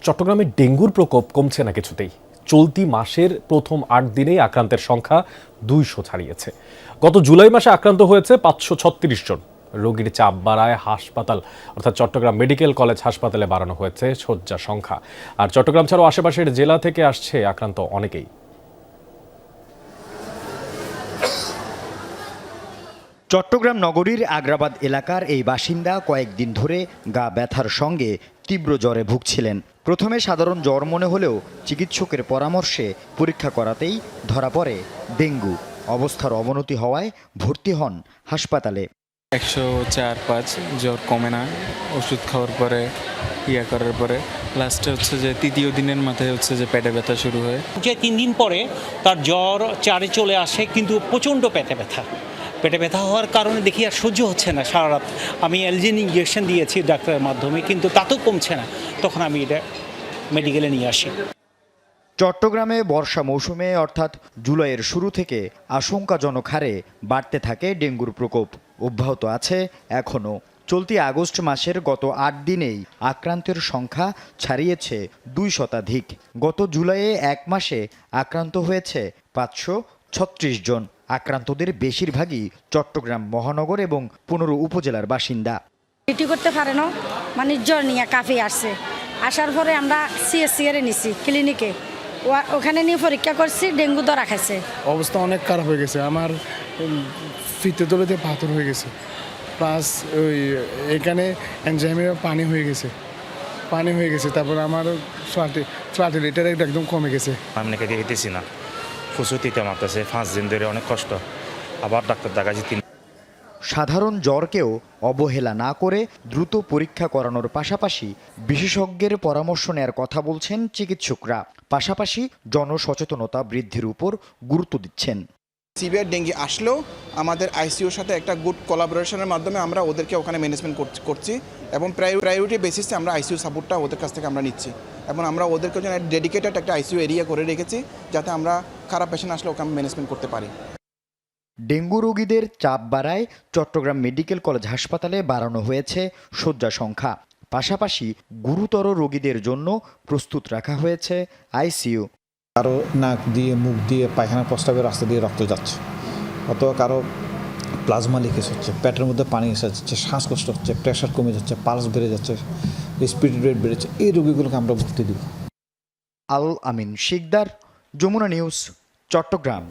চট্টগ্রামে ডেঙ্গুর প্রকোপ কমছে না কিছুতেই। চলতি মাসের প্রথম ৮ দিনেই আক্রান্তের সংখ্যা ২০০ ছাড়িয়েছে। গত জুলাই মাসে আক্রান্ত হয়েছে ৫৩৬ জন। রোগীর চাপ বাড়ায় হাসপাতাল অর্থাৎ চট্টগ্রাম মেডিকেল কলেজ হাসপাতালে বাড়ানো হয়েছে শয্যা সংখ্যা। আর চট্টগ্রাম ছাড়াও আশেপাশের জেলা থেকে আসছে আক্রান্ত অনেকেই। চট্টগ্রাম নগরীর আগ্রাবাদ এলাকার এই বাসিন্দা কয়েকদিন ধরে গা ব্যথার সঙ্গে তীব্র জ্বরে ভুগছিলেন। প্রথমে সাধারণ জ্বর মনে হলেও চিকিৎসকের পরামর্শে পরীক্ষা করাতেই ধরা পড়ে ডেঙ্গু। অবস্থার অবনতি হওয়ায় ভর্তি হন হাসপাতালে। 104-5 জ্বর কমে না, ওষুধ খাওয়ার পরে করার পরে লাস্টে হচ্ছে যে তৃতীয় দিনের মাথায় হচ্ছে যে পেটে ব্যথা শুরু হয়। যে 3 দিন পরে তার জ্বর 4-এ চলে আসে, কিন্তু প্রচণ্ড পেটে ব্যথা হওয়ার কারণে দেখি আর সহ্য হচ্ছে না সারা রাত। আমি এলজিন ইঞ্জেকশন দিয়েছি ডাক্তারের মাধ্যমে, কিন্তু তাতেও কমছে না। তখন আমি এটা মেডিকেলে নিয়ে আসি। চট্টগ্রামে বর্ষা মৌসুমে অর্থাৎ জুলাইয়ের শুরু থেকে আশঙ্কাজনক হারে বাড়তে থাকে ডেঙ্গুর প্রকোপ অব্যাহত আছে এখনও। চলতি আগস্ট মাসের গত ৮ দিনেই আক্রান্তের সংখ্যা ছাড়িয়েছে ২০০ শতাধিক। গত জুলাইয়ে এক মাসে আক্রান্ত হয়েছে ৫৩৬ জন। আক্রান্তদের বেশিরভাগই চট্টগ্রাম মহানগর এবং ১৫ উপজেলার বাসিন্দা। ডিউটি করতে পারে না, মানে জ্বর নিয়ে কাফি আসছে। আসার পরে আমরা সিএসসিআরে নিছি ক্লিনিকে, ওখানে নিয়ে পরীক্ষা করছি, ডেঙ্গু ধরা খাইছে। অবস্থা অনেক খারাপ হয়ে গেছে। আমার ফিতে তলেতে পাথর হয়ে গেছে, প্লাস ওই এখানে এনজাইমে পানি হয়ে গেছে। তারপর আমার ফ্লাটিলিটার একদম কমে গেছে। আমি নাকি দিতেছি না, ফুসুতিতে মারতেছে 5 দিন ধরে, অনেক কষ্ট। আবার ডাক্তার দেখাচ্ছি। সাধারণ জ্বরকেও অবহেলা না করে দ্রুত পরীক্ষা করানোর পাশাপাশি বিশেষজ্ঞের পরামর্শ নেয়ার কথা বলছেন চিকিৎসকরা। পাশাপাশি জনসচেতনতা বৃদ্ধির উপর গুরুত্ব দিচ্ছেন। সিভিয়ার ডেঙ্গি আসলেও আমাদের আইসিইউর সাথে একটা গুড কোলাবোরেশনের মাধ্যমে আমরা ওদেরকে ওখানে ম্যানেজমেন্ট করছি এবং প্রায়োরিটি বেসিসে আমরা আইসিইউ সাপোর্টটা ওদের কাছ থেকে আমরা নিচ্ছি এবং আমরা ওদেরকে জন্য ডেডিকেটেড একটা আইসিইউ এরিয়া করে রেখেছি, যাতে আমরা খারাপ পেশেন্ট আসলে ওখানে ম্যানেজমেন্ট করতে পারি। ডেঙ্গু রোগীদের চাপ বাড়ায় চট্টগ্রাম মেডিকেল কলেজ হাসপাতালে বাড়ানো হয়েছে শয্যা সংখ্যা। পাশাপাশি গুরুতর রোগীদের জন্য প্রস্তুত রাখা হয়েছে আইসিইউ। কারো নাক দিয়ে, মুখ দিয়ে, পায়খানা প্রস্রাবের রাস্তা দিয়ে রক্ত যাচ্ছে, অথবা কারো প্লাজমা লিকেজ হচ্ছে, পেটের মধ্যে পানি এসে যাচ্ছে, শ্বাসকষ্ট হচ্ছে, প্রেশার কমে যাচ্ছে, পালস বেড়ে যাচ্ছে, রেসপিরেটরি রেট বেড়েছে। এই রোগীগুলোকে আমরা ভর্তি দিব। আল আমিন শিকদার, যমুনা নিউজ, চট্টগ্রাম।